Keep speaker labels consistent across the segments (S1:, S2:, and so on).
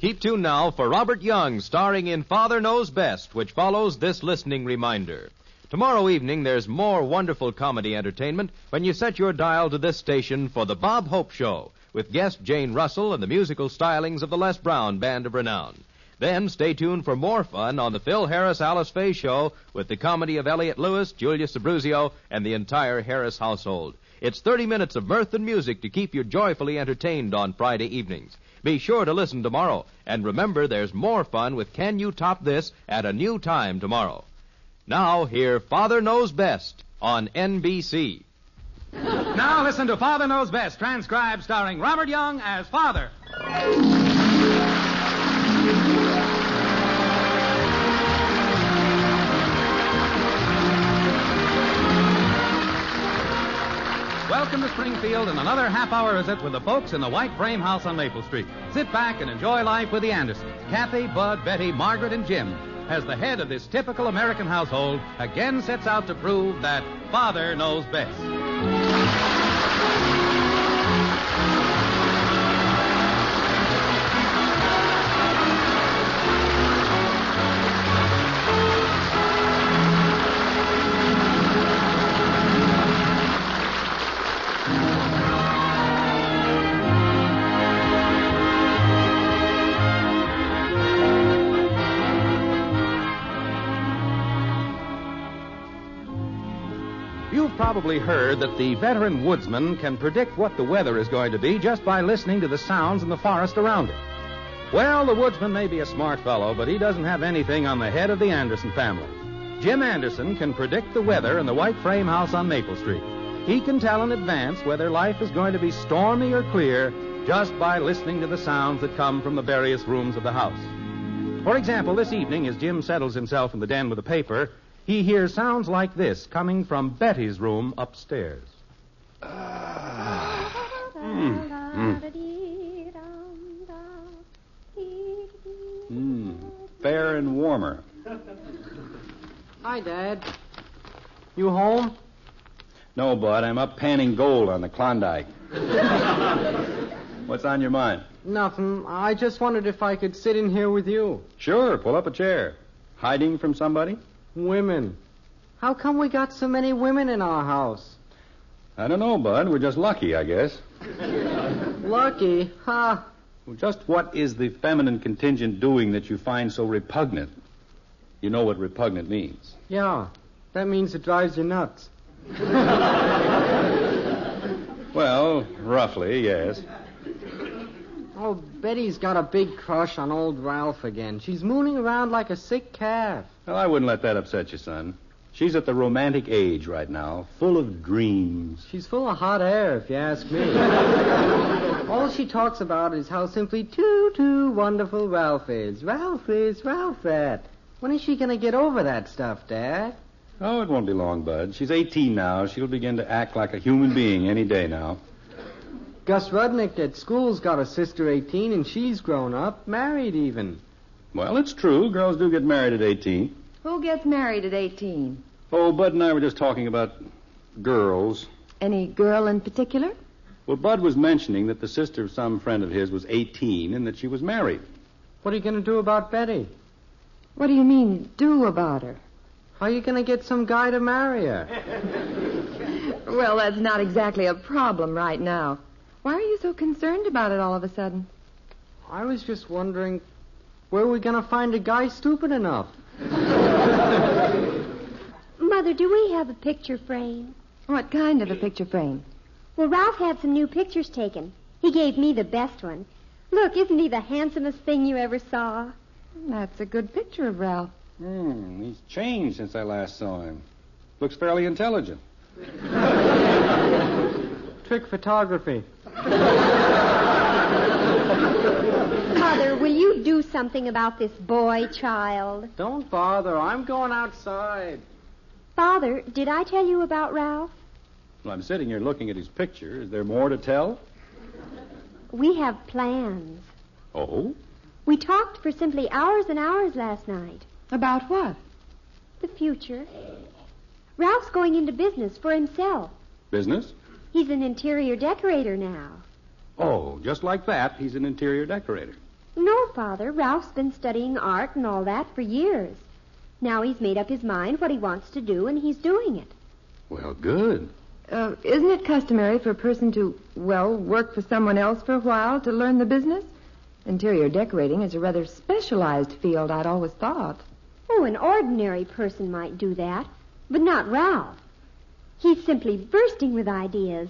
S1: Keep tuned now for Robert Young, starring in Father Knows Best, which follows this listening reminder. Tomorrow evening, there's more wonderful comedy entertainment when you set your dial to this station for the Bob Hope Show, with guest Jane Russell and the musical stylings of the Les Brown Band of Renown. Then stay tuned for more fun on the Phil Harris-Alice Faye Show with the comedy of Elliott Lewis, Julius Abruzio, and the entire Harris household. It's 30 minutes of mirth and music to keep you joyfully entertained on Friday evenings. Be sure to listen tomorrow, and remember there's more fun with Can You Top This at a new time tomorrow. Now, hear Father Knows Best on NBC.
S2: Now listen to Father Knows Best, transcribed starring Robert Young as Father. Welcome to Springfield and another half-hour visit with the folks in the White Frame House on Maple Street. Sit back and enjoy life with the Andersons. Kathy, Bud, Betty, Margaret, and Jim, as the head of this typical American household, again sets out to prove that Father knows best. You've probably heard that the veteran woodsman can predict what the weather is going to be just by listening to the sounds in the forest around him. Well, the woodsman may be a smart fellow, but he doesn't have anything on the head of the Anderson family. Jim Anderson can predict the weather in the White Frame House on Maple Street. He can tell in advance whether life is going to be stormy or clear just by listening to the sounds that come from the various rooms of the house. For example, this evening, as Jim settles himself in the den with a paper, he hears sounds like this coming from Betty's room upstairs.
S3: Fair and warmer.
S4: Hi, Dad. You home?
S3: No, Bud, I'm up panning gold on the Klondike. What's on your mind?
S4: Nothing. I just wondered if I could sit in here with you.
S3: Sure, pull up a chair. Hiding from somebody?
S4: Women. How come we got so many women in our house?
S3: I don't know, Bud. We're just lucky, I guess.
S4: Lucky? Ha!
S3: Well, just what is the feminine contingent doing that you find so repugnant? You know what repugnant means.
S4: Yeah, that means it drives you nuts.
S3: Well, roughly, yes.
S4: Oh, Betty's got a big crush on old Ralph again. She's mooning around like a sick calf.
S3: Well, I wouldn't let that upset you, son. She's at the romantic age right now, full of dreams.
S4: She's full of hot air, if you ask me. All she talks about is how simply too wonderful Ralph is. Ralph is, Ralph that. When is she going to get over that stuff, Dad?
S3: Oh, it won't be long, Bud. She's 18 now. She'll begin to act like a human being any day now.
S4: Gus Rudnick at school's got a sister 18, and she's grown up, married even.
S3: Well, it's true. Girls do get married at 18.
S5: Who gets married at 18?
S3: Oh, Bud and I were just talking about girls.
S5: Any girl in particular?
S3: Well, Bud was mentioning that the sister of some friend of his was 18 and that she was married.
S4: What are you going to do about Betty?
S5: What do you mean, do about her?
S4: How are you going to get some guy to marry her?
S5: Well, that's not exactly a problem right now. Why are you so concerned about it all of a sudden?
S4: I was just wondering, where are we going to find a guy stupid enough?
S6: Mother, do we have a picture frame?
S5: What kind of a picture frame?
S6: Well, Ralph had some new pictures taken. He gave me the best one. Look, isn't he the handsomest thing you ever saw?
S5: That's a good picture of Ralph.
S3: He's changed since I last saw him. Looks fairly intelligent.
S4: Trick photography.
S6: Mother, will you do something about this boy child?
S4: Don't bother. I'm going outside.
S6: Father, did I tell you about Ralph?
S3: Well, I'm sitting here looking at his picture. Is there more to tell?
S6: We have plans.
S3: Oh?
S6: We talked for simply hours and hours last night.
S5: About what?
S6: The future. Ralph's going into business for himself.
S3: Business?
S6: He's an interior decorator now.
S3: Oh, just like that, he's an interior decorator.
S6: No, Father. Ralph's been studying art and all that for years. Now he's made up his mind what he wants to do, and he's doing it.
S3: Well, good.
S5: Isn't it customary for a person to, work for someone else for a while to learn the business? Interior decorating is a rather specialized field, I'd always thought.
S6: Oh, an ordinary person might do that, but not Ralph. He's simply bursting with ideas.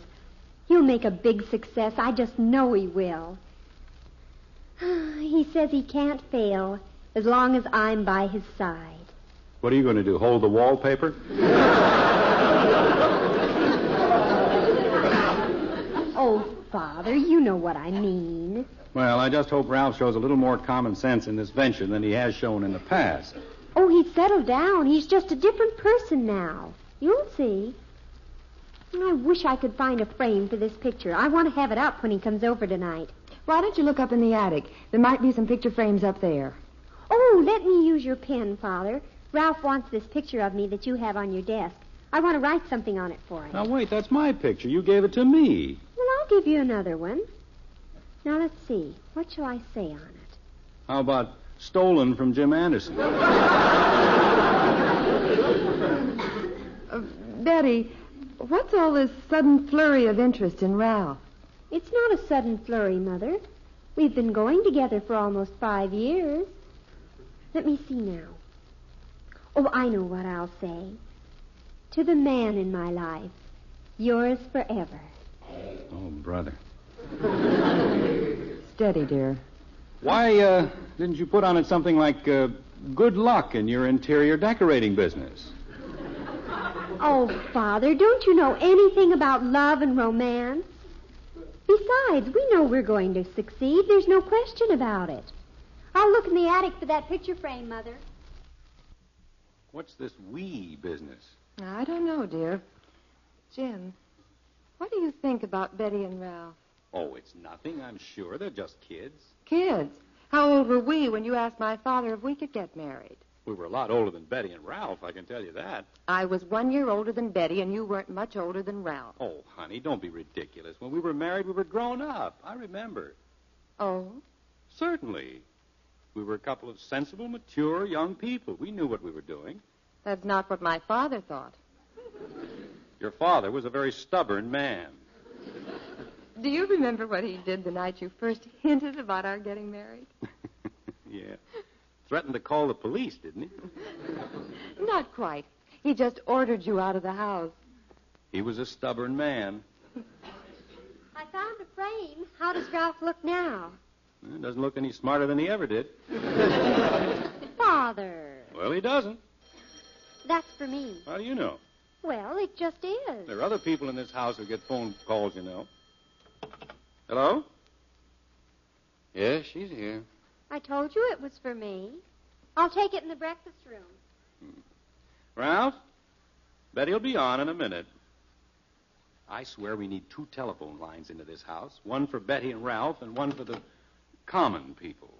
S6: He'll make a big success. I just know he will. He says he can't fail as long as I'm by his side.
S3: What are you going to do, hold the wallpaper?
S6: Oh, Father, you know what I mean.
S3: Well, I just hope Ralph shows a little more common sense in this venture than he has shown in the past.
S6: Oh, he's settled down. He's just a different person now. You'll see. I wish I could find a frame for this picture. I want to have it up when he comes over tonight.
S5: Why don't you look up in the attic? There might be some picture frames up there.
S6: Oh, let me use your pen, Father. Ralph wants this picture of me that you have on your desk. I want to write something on it for him.
S3: Now, wait, that's my picture. You gave it to me.
S6: Well, I'll give you another one. Now, let's see. What shall I say on it?
S3: How about stolen from Jim Anderson?
S5: Betty, what's all this sudden flurry of interest in Ralph?
S6: It's not a sudden flurry, Mother. We've been going together for almost 5 years. Let me see now. Oh, I know what I'll say. To the man in my life, yours forever.
S3: Oh, brother.
S5: Steady, dear.
S3: Why, didn't you put on it something like, good luck in your interior decorating business?
S6: Oh, Father, don't you know anything about love and romance? Besides, we know we're going to succeed. There's no question about it. I'll look in the attic for that picture frame, Mother.
S3: What's this we business?
S5: I don't know, dear. Jim, what do you think about Betty and Ralph?
S3: Oh, it's nothing, I'm sure. They're just kids.
S5: Kids? How old were we when you asked my father if we could get married?
S3: We were a lot older than Betty and Ralph, I can tell you that.
S5: I was 1 year older than Betty, and you weren't much older than Ralph.
S3: Oh, honey, don't be ridiculous. When we were married, we were grown up. I remember.
S5: Oh?
S3: Certainly. We were a couple of sensible, mature young people. We knew what we were doing.
S5: That's not what my father thought.
S3: Your father was a very stubborn man.
S5: Do you remember what he did the night you first hinted about our getting married?
S3: Yeah. Threatened to call the police, didn't he?
S5: Not quite. He just ordered you out of the house.
S3: He was a stubborn man.
S6: I found a frame. How does Ralph look now?
S3: Doesn't look any smarter than he ever did.
S6: Father.
S3: Well, he doesn't.
S6: That's for me.
S3: How do you know?
S6: Well, it just is.
S3: There are other people in this house who get phone calls, you know. Hello? Yes, she's here.
S6: I told you it was for me. I'll take it in the breakfast room.
S3: Ralph? Betty'll be on in a minute. I swear we need 2 telephone lines into this house. One for Betty and Ralph and one for the common people.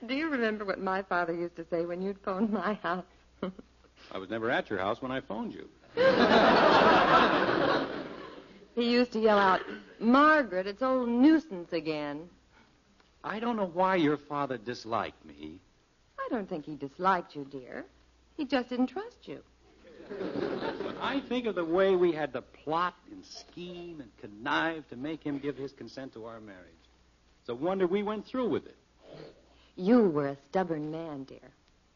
S5: Do you remember what my father used to say when you'd phone my house?
S3: I was never at your house when I phoned you.
S5: He used to yell out, Margaret, it's old nuisance again.
S3: I don't know why your father disliked me.
S5: I don't think he disliked you, dear. He just didn't trust you.
S3: When I think of the way we had to plot and scheme and connive to make him give his consent to our marriage, it's a wonder we went through with it.
S5: You were a stubborn man, dear.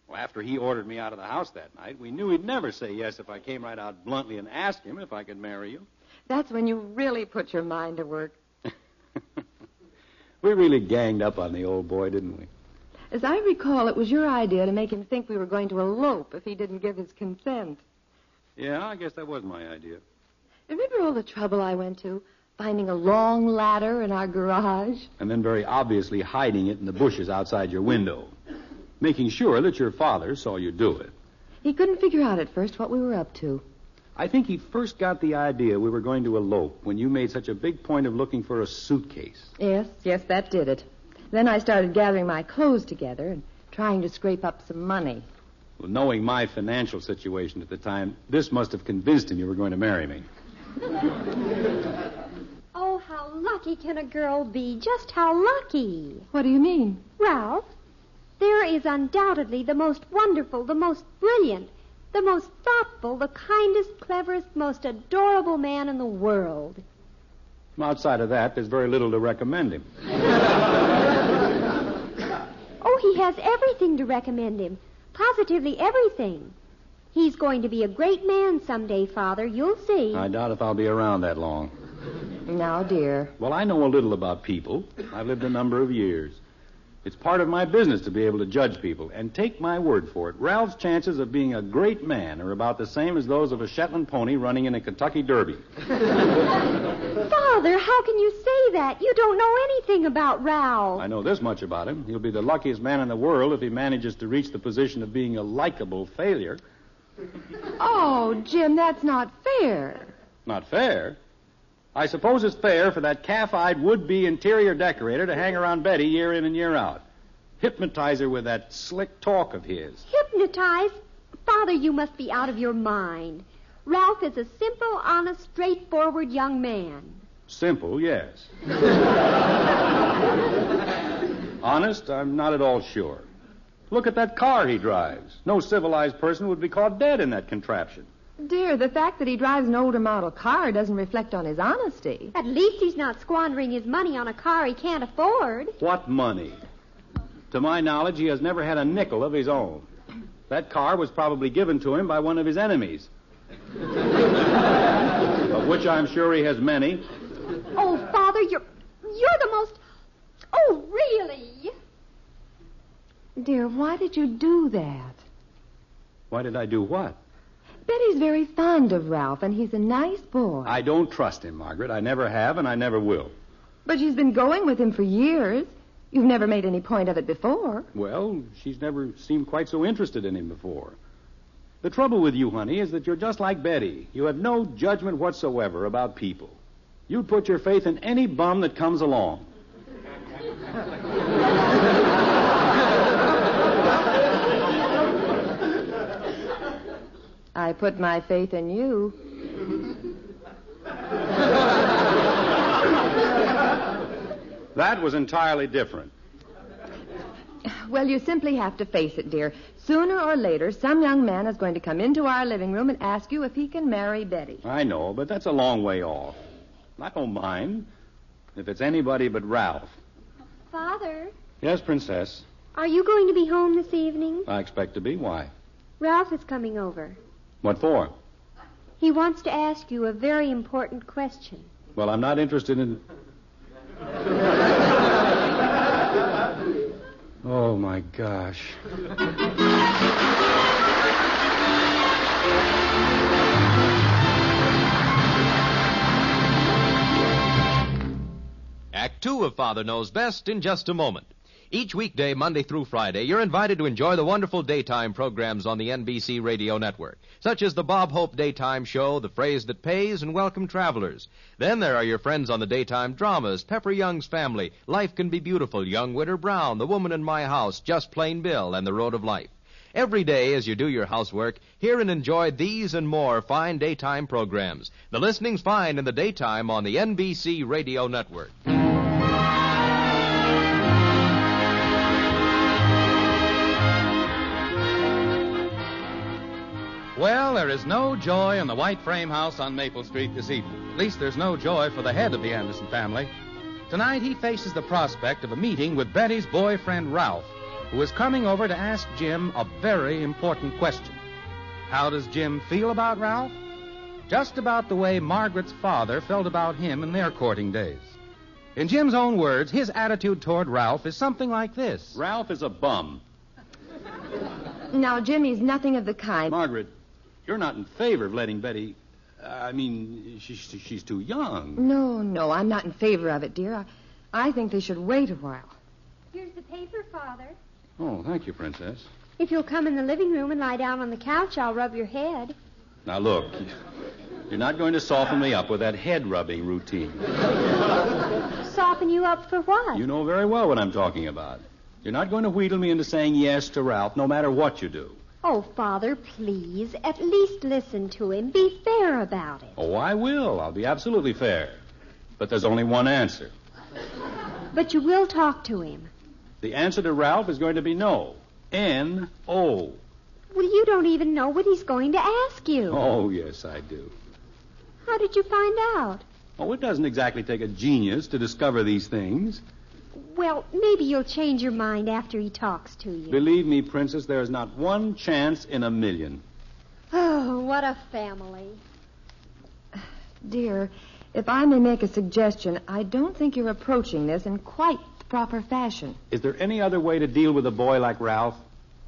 S3: Well, after he ordered me out of the house that night, we knew he'd never say yes if I came right out bluntly and asked him if I could marry you.
S5: That's when you really put your mind to work.
S3: We really ganged up on the old boy, didn't we?
S5: As I recall, it was your idea to make him think we were going to elope if he didn't give his consent.
S3: Yeah, I guess that was my idea.
S5: Remember all the trouble I went to, finding a long ladder in our garage?
S3: And then very obviously hiding it in the bushes outside your window, making sure that your father saw you do it.
S5: He couldn't figure out at first what we were up to.
S3: I think he first got the idea we were going to elope when you made such a big point of looking for a suitcase.
S5: Yes, that did it. Then I started gathering my clothes together and trying to scrape up some money.
S3: Well, knowing my financial situation at the time, this must have convinced him you were going to marry me.
S6: Oh, how lucky can a girl be? Just how lucky?
S5: What do you mean?
S6: Ralph, there is undoubtedly the most wonderful, the most brilliant, the most thoughtful, the kindest, cleverest, most adorable man in the world.
S3: Outside of that, there's very little to recommend him.
S6: Oh, he has everything to recommend him. Positively everything. He's going to be a great man someday, Father. You'll see.
S3: I doubt if I'll be around that long.
S5: Now, dear.
S3: Well, I know a little about people. I've lived a number of years. It's part of my business to be able to judge people. And take my word for it, Ralph's chances of being a great man are about the same as those of a Shetland pony running in a Kentucky Derby.
S6: Father, how can you say that? You don't know anything about Ralph.
S3: I know this much about him. He'll be the luckiest man in the world if he manages to reach the position of being a likable failure.
S5: Oh, Jim, that's not fair.
S3: Not fair? I suppose it's fair for that calf-eyed would-be interior decorator to hang around Betty year in and year out. Hypnotize her with that slick talk of his.
S6: Hypnotize? Father, you must be out of your mind. Ralph is a simple, honest, straightforward young man.
S3: Simple, yes. Honest, I'm not at all sure. Look at that car he drives. No civilized person would be caught dead in that contraption.
S5: Dear, the fact that he drives an older model car doesn't reflect on his honesty.
S6: At least he's not squandering his money on a car he can't afford.
S3: What money? To my knowledge, he has never had a nickel of his own. That car was probably given to him by one of his enemies. Of which I'm sure he has many.
S6: Oh, Father, you're the most... Oh, really?
S5: Dear, why did you do that?
S3: Why did I do what?
S5: Betty's very fond of Ralph, and he's a nice boy.
S3: I don't trust him, Margaret. I never have, and I never will.
S5: But she's been going with him for years. You've never made any point of it before.
S3: Well, she's never seemed quite so interested in him before. The trouble with you, honey, is that you're just like Betty. You have no judgment whatsoever about people. You'd put your faith in any bum that comes along.
S5: I put my faith in you.
S3: That was entirely different.
S5: Well, you simply have to face it, dear. Sooner or later, some young man is going to come into our living room and ask you if he can marry Betty.
S3: I know, but that's a long way off. I don't mind if it's anybody but Ralph.
S6: Father?
S3: Yes, Princess.
S6: Are you going to be home this evening?
S3: I expect to be. Why?
S6: Ralph is coming over.
S3: What for?
S6: He wants to ask you a very important question.
S3: Well, I'm not interested in... Oh, my gosh.
S1: Act 2 of Father Knows Best in just a moment. Each weekday, Monday through Friday, you're invited to enjoy the wonderful daytime programs on the NBC Radio Network, such as the Bob Hope Daytime Show, The Phrase That Pays, and Welcome Travelers. Then there are your friends on the daytime dramas, Pepper Young's Family, Life Can Be Beautiful, Young Witter Brown, The Woman in My House, Just Plain Bill, and The Road of Life. Every day, as you do your housework, hear and enjoy these and more fine daytime programs. The listening's fine in the daytime on the NBC Radio Network.
S2: Well, there is no joy in the white frame house on Maple Street this evening. At least there's no joy for the head of the Anderson family. Tonight he faces the prospect of a meeting with Betty's boyfriend, Ralph, who is coming over to ask Jim a very important question. How does Jim feel about Ralph? Just about the way Margaret's father felt about him in their courting days. In Jim's own words, his attitude toward Ralph is something like this.
S3: Ralph is a bum.
S5: Now, Jimmy's nothing of the kind.
S3: Margaret, you're not in favor of letting Betty... she's too young.
S5: No, I'm not in favor of it, dear. I think they should wait a while.
S6: Here's the paper, Father.
S3: Oh, thank you, Princess.
S6: If you'll come in the living room and lie down on the couch, I'll rub your head.
S3: Now, look, you're not going to soften me up with that head-rubbing routine.
S6: Soften you up for what?
S3: You know very well what I'm talking about. You're not going to wheedle me into saying yes to Ralph, no matter what you do.
S6: Oh, Father, please, at least listen to him. Be fair about it.
S3: Oh, I will. I'll be absolutely fair. But there's only one answer.
S6: But you will talk to him.
S3: The answer to Ralph is going to be no. N-O.
S6: Well, you don't even know what he's going to ask you.
S3: Oh, yes, I do.
S6: How did you find out?
S3: Oh, it doesn't exactly take a genius to discover these things.
S6: Well, maybe you'll change your mind after he talks to you.
S3: Believe me, Princess, there is not one chance in a million.
S6: Oh, what a family.
S5: Dear, if I may make a suggestion, I don't think you're approaching this in quite the proper fashion.
S3: Is there any other way to deal with a boy like Ralph?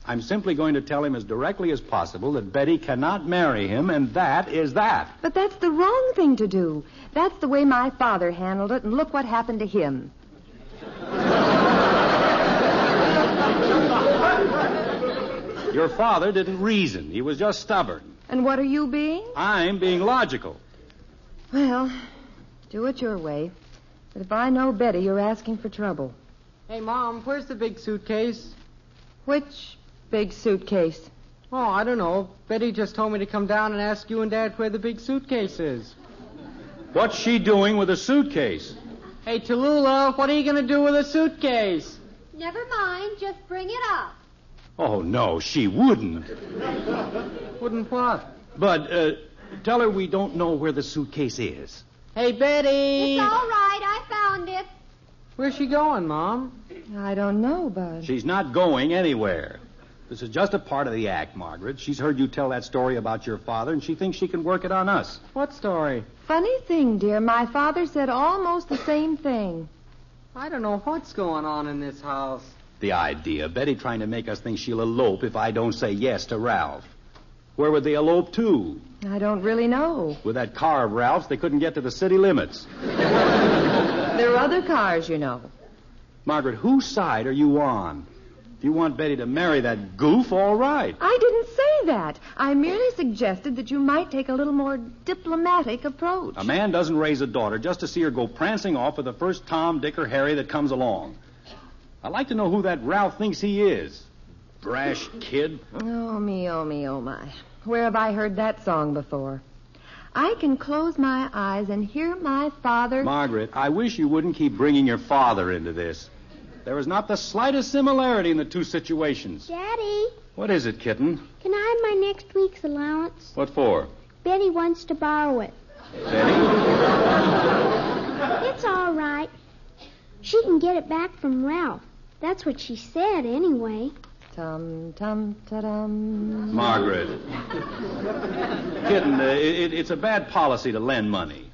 S3: I'm simply going to tell him as directly as possible that Betty cannot marry him, and that is that.
S5: But that's the wrong thing to do. That's the way my father handled it, and look what happened to him.
S3: Your father didn't reason. He was just stubborn.
S5: And what are you being?
S3: I'm being logical.
S5: Well, do it your way. But if I know Betty, you're asking for trouble.
S4: Hey, Mom, where's the big suitcase?
S5: Which big suitcase?
S4: Oh, I don't know. Betty just told me to come down and ask you and Dad where the big suitcase is.
S3: What's she doing with a suitcase?
S4: Hey, Tallulah, what are you going to do with a suitcase?
S6: Never mind, just bring it up.
S3: Oh, no, she wouldn't.
S4: Wouldn't what?
S3: But, tell her we don't know where the suitcase is.
S4: Hey, Betty!
S6: It's all right, I found it.
S4: Where's she going, Mom?
S5: I don't know, Bud.
S3: She's not going anywhere. This is just a part of the act, Margaret. She's heard you tell that story about your father, and she thinks she can work it on us.
S4: What story?
S5: Funny thing, dear. My father said almost the same thing.
S4: I don't know what's going on in this house.
S3: The idea, Betty trying to make us think she'll elope if I don't say yes to Ralph. Where would they elope to?
S5: I don't really know.
S3: With that car of Ralph's, they couldn't get to the city limits.
S5: There are other cars, you know.
S3: Margaret, whose side are you on? If you want Betty to marry that goof, all right.
S5: I didn't say that. I merely suggested that you might take a little more diplomatic approach.
S3: A man doesn't raise a daughter just to see her go prancing off with the first Tom, Dick, or Harry that comes along. I'd like to know who that Ralph thinks he is. Brash kid.
S5: Oh, me, oh, me, oh, my. Where have I heard that song before? I can close my eyes and hear my father...
S3: Margaret, I wish you wouldn't keep bringing your father into this. There is not the slightest similarity in the two situations.
S6: Daddy,
S3: What is it, kitten?
S6: can I have my next week's allowance?
S3: What for?
S6: Betty wants to borrow it.
S3: Betty?
S6: It's all right. She can get it back from Ralph. That's what she said, anyway.
S5: Tum-tum-ta-dum.
S3: Margaret. Kitten, it's a bad policy to lend money.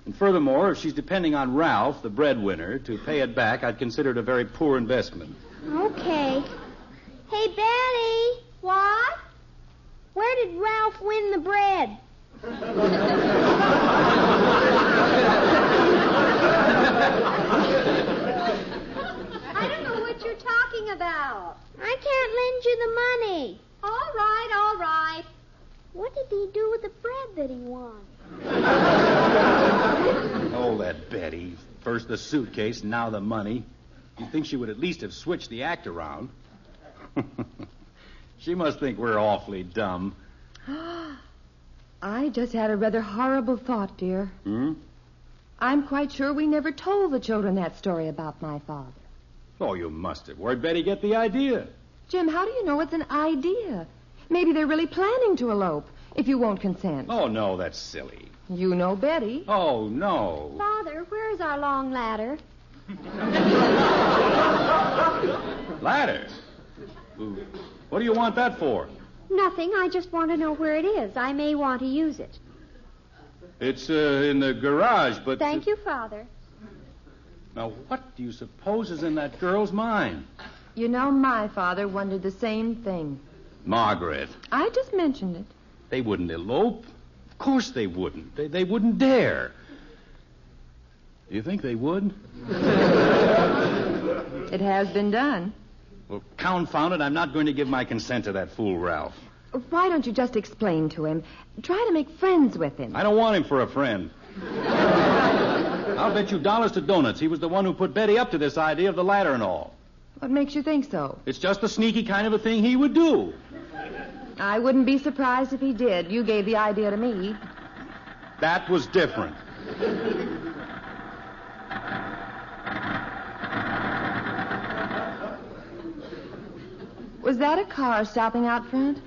S3: And furthermore, if she's depending on Ralph, the breadwinner, to pay it back, I'd consider it a very poor investment.
S6: Okay. Hey, Betty. What? Where did Ralph win the bread? I don't know what you're talking about. I can't lend you the money. All right, all right. What did he do with the bread that he won?
S3: Oh, that Betty. First the suitcase, now the money. You'd think she would at least have switched the act around. She must think we're awfully dumb.
S5: I just had a rather horrible thought, dear.
S3: Hmm?
S5: I'm quite sure we never told the children that story about my father.
S3: Oh, you must have. Where'd Betty get the idea?
S5: Jim, how do you know it's an idea? Maybe they're really planning to elope, if you won't consent.
S3: Oh, no, that's silly.
S5: You know Betty.
S3: Oh, no.
S6: Father, where's our long ladder?
S3: Ladder? What do you want that for?
S6: Nothing. I just want to know where it is. I may want to use it.
S3: It's in the garage, but...
S6: Thank you, Father.
S3: Now, what do you suppose is in that girl's mind?
S5: You know, my father wondered the same thing.
S3: Margaret,
S5: I just mentioned it.
S3: they wouldn't elope. Of course they wouldn't. They wouldn't dare. Do you think they would?
S5: It has been done.
S3: Well, confound it, I'm not going to give my consent to that fool Ralph.
S5: Why don't you just explain to him? Try to make friends with him.
S3: I don't want him for a friend. I'll bet you dollars to donuts he was the one who put Betty up to this idea of the ladder and all.
S5: What makes you think so?
S3: It's just the sneaky kind of a thing he would do.
S5: I wouldn't be surprised if he did. You gave the idea to me.
S3: That was different.
S5: Was that a car stopping out front?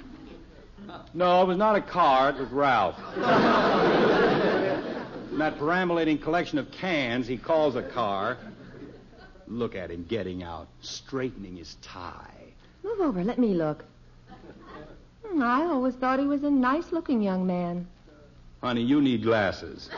S3: No, it was not a car. It was Ralph. And that perambulating collection of cans he calls a car. Look at him getting out, straightening his tie.
S5: Move over. Let me look. I always thought he was a nice-looking young man.
S3: Honey, you need glasses.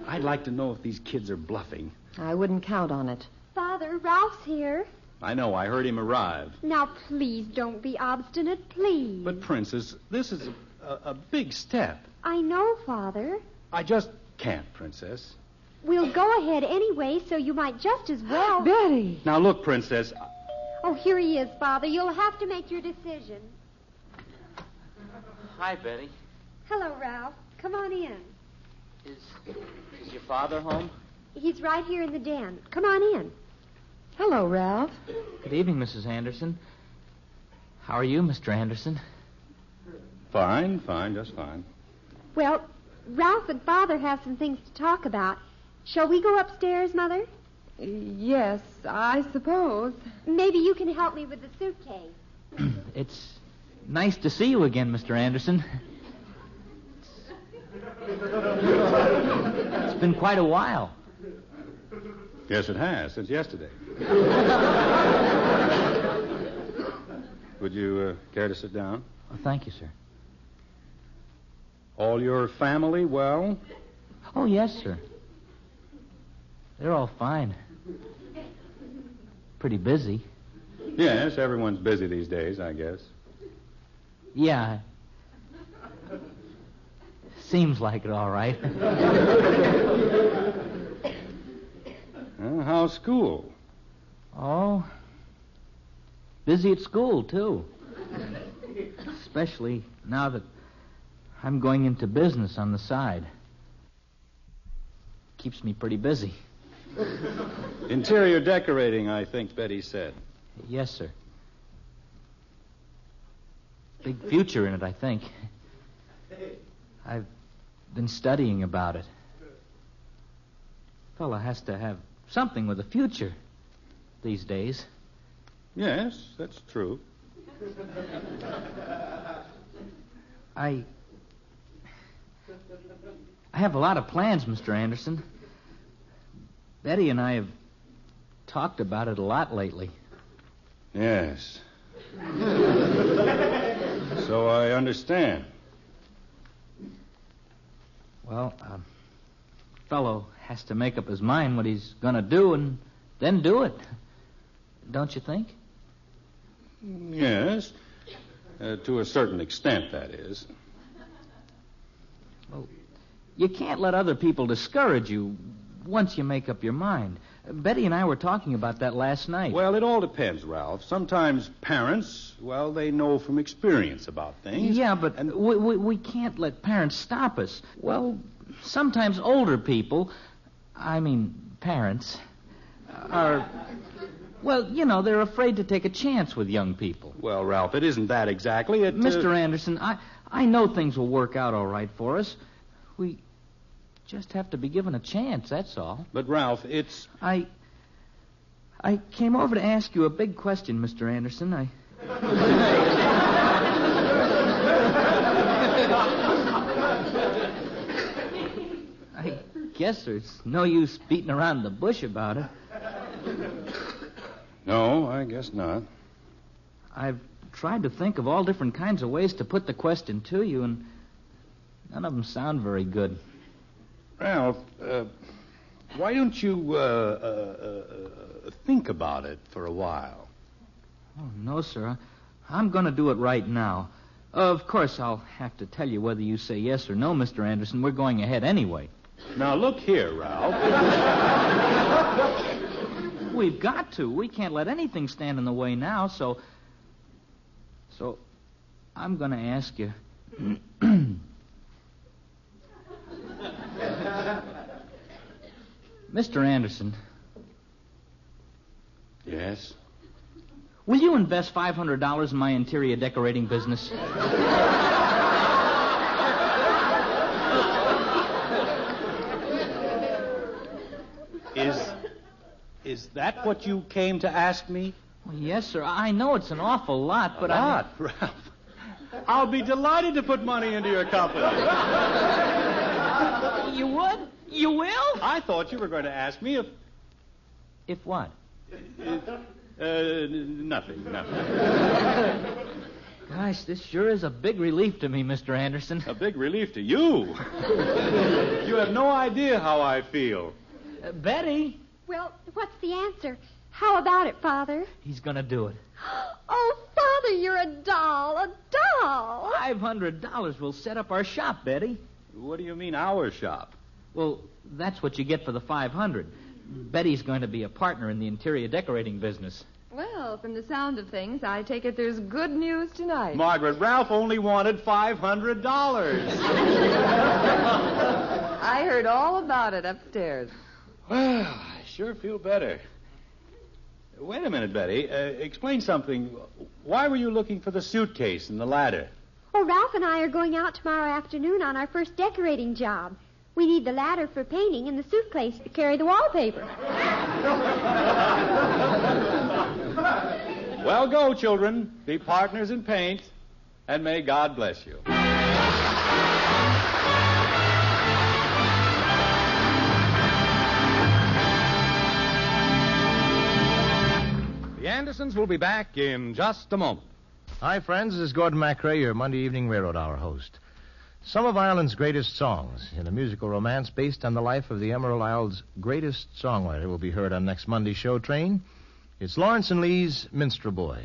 S3: I'd like to know if these kids are bluffing.
S5: I wouldn't count on it.
S6: Father, Ralph's here.
S3: I know, I heard him arrive.
S6: Now, please don't be obstinate, please.
S3: But, Princess, this is a big step.
S6: I know, Father.
S3: I just can't, Princess.
S6: We'll go ahead anyway, so you might just as well.
S5: Betty!
S3: Now, look, Princess.
S6: Oh, here he is, Father. You'll have to make your decision.
S7: Hi, Betty.
S6: Hello, Ralph. Come on in.
S7: Is your father home?
S6: He's right here in the den. Come on in.
S5: Hello, Ralph.
S7: Good evening, Mrs. Anderson. How are you, Mr. Anderson?
S3: Fine, just fine.
S6: Well, Ralph and Father have some things to talk about. Shall we go upstairs, Mother?
S5: Yes, I suppose.
S6: Maybe you can help me with the suitcase.
S7: It's nice to see you again, Mr. Anderson. It's been quite a while.
S3: Yes, it has, since yesterday. Would you care to sit down?
S7: Oh, thank you, sir.
S3: All your family well?
S7: Oh, yes, sir. They're all fine. Pretty busy.
S3: Yes, everyone's busy these days, I guess.
S7: Yeah. Seems like it, all right.
S3: How's school?
S7: Oh, busy at school, too. Especially now that I'm going into business on the side. Keeps me pretty busy.
S3: Interior decorating, I think Betty said.
S7: Yes, sir. Big future in it, I think. I've been studying about it. Fella has to have something with a future these days.
S3: Yes, that's true.
S7: I have a lot of plans, Mr. Anderson. Betty and I have talked about it a lot lately.
S3: Yes. So I understand.
S7: Well, fellow has to make up his mind what he's going to do and then do it. Don't you think?
S3: Yes. To a certain extent, that is.
S7: Well, you can't let other people discourage you once you make up your mind. Betty and I were talking about that last night.
S3: Well, it all depends, Ralph. Sometimes parents, well, they know from experience about things.
S7: Yeah, but we can't let parents stop us. Well, sometimes older people, parents, are... Well, you know, they're afraid to take a chance with young people.
S3: Well, Ralph, it isn't that exactly.
S7: Mr. Anderson, I know things will work out all right for us. We just have to be given a chance, that's all.
S3: But, Ralph, it's...
S7: I came over to ask you a big question, Mr. Anderson. I guess there's no use beating around the bush about it.
S3: No, I guess not.
S7: I've tried to think of all different kinds of ways to put the question to you, and none of them sound very good.
S3: Ralph, why don't you think about it for a while?
S7: Oh, no, sir. I'm going to do it right now. Of course, I'll have to tell you whether you say yes or no, Mr. Anderson. We're going ahead anyway.
S3: Now, look here, Ralph.
S7: We've got to. We can't let anything stand in the way now, so I'm going to ask you. Mr. Anderson.
S3: Yes?
S7: Will you invest $500 in my interior decorating business?
S3: Is that what you came to ask me?
S7: Well, yes, sir. I know it's an awful lot, but
S3: Ralph. I'll be delighted to put money into your company.
S7: You would? You will?
S3: I thought you were going to ask me if...
S7: If what?
S3: Nothing.
S7: Gosh, this sure is a big relief to me, Mr. Anderson.
S3: A big relief to you. You have no idea how I feel.
S7: Betty?
S6: Well, what's the answer? How about it, Father?
S7: He's going to do it.
S6: Oh, Father, you're a doll. A doll.
S7: $500 will set up our shop, Betty.
S3: What do you mean, our shop?
S7: Well, that's what you get for the $500. Betty's going to be a partner in the interior decorating business.
S5: Well, from the sound of things, I take it there's good news tonight.
S3: Margaret, Ralph only wanted $500.
S5: I heard all about it upstairs.
S3: Well, I sure feel better. Wait a minute, Betty. Explain something. Why were you looking for the suitcase and the ladder?
S6: Well, Ralph and I are going out tomorrow afternoon on our first decorating job. We need the ladder for painting and the suitcase to carry the wallpaper.
S3: Well, go, children. Be partners in paint, and may God bless you.
S2: The Andersons will be back in just a moment.
S8: Hi, friends. This is Gordon MacRae, your Monday Evening Railroad Hour host. Some of Ireland's greatest songs in a musical romance based on the life of the Emerald Isle's greatest songwriter will be heard on next Monday's show train. It's Lawrence and Lee's Minstrel Boy,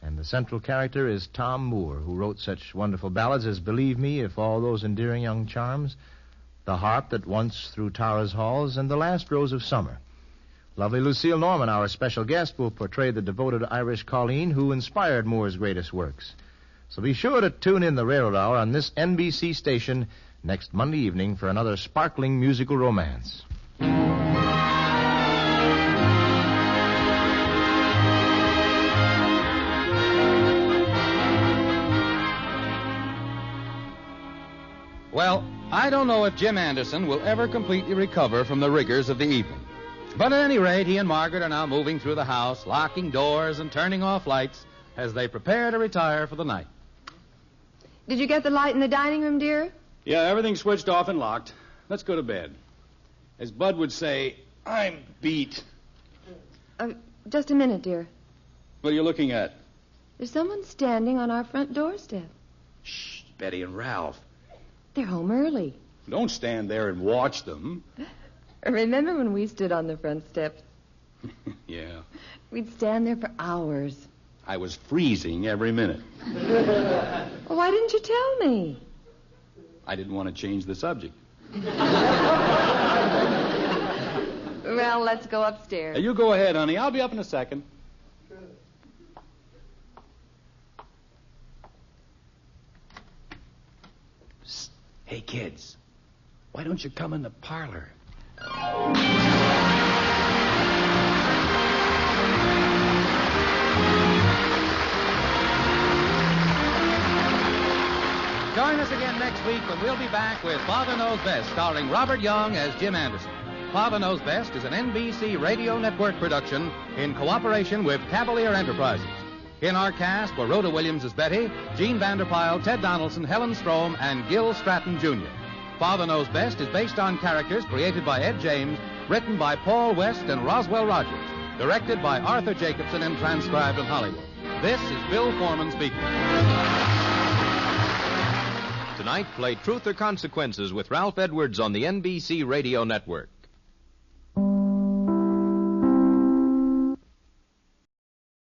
S8: and the central character is Tom Moore, who wrote such wonderful ballads as Believe Me, If All Those Endearing Young Charms, The Harp That Once Through Tara's Halls, and The Last Rose of Summer. Lovely Lucille Norman, our special guest, will portray the devoted Irish Colleen who inspired Moore's greatest works. So be sure to tune in the Railroad Hour on this NBC station next Monday evening for another sparkling musical romance.
S2: Well, I don't know if Jim Anderson will ever completely recover from the rigors of the evening. But at any rate, he and Margaret are now moving through the house, locking doors and turning off lights as they prepare to retire for the night.
S5: Did you get the light in the dining room, dear?
S3: Yeah, everything's switched off and locked. Let's go to bed. As Bud would say, I'm beat.
S5: Just a minute, dear.
S3: What are you looking at?
S5: There's someone standing on our front doorstep.
S3: Shh, Betty and Ralph.
S5: They're home early.
S3: Don't stand there and watch them.
S5: Remember when we stood on the front steps?
S3: Yeah.
S5: We'd stand there for hours.
S3: I was freezing every minute.
S5: Well, why didn't you tell me?
S3: I didn't want to change the subject.
S5: Well, let's go upstairs.
S3: You go ahead, honey. I'll be up in a second. Psst. Hey, kids. Why don't you come in the parlor?
S2: Join us again next week when we'll be back with Father Knows Best, starring Robert Young as Jim Anderson. Father Knows Best is an NBC Radio Network production in cooperation with Cavalier Enterprises. In our cast were Rhoda Williams as Betty, Gene Vanderpyle, Ted Donaldson, Helen Strome, and Gil Stratton, Jr. Father Knows Best is based on characters created by Ed James, written by Paul West and Roswell Rogers, directed by Arthur Jacobson, and transcribed in Hollywood. This is Bill Foreman speaking.
S1: Tonight, play Truth or Consequences with Ralph Edwards on the NBC Radio Network.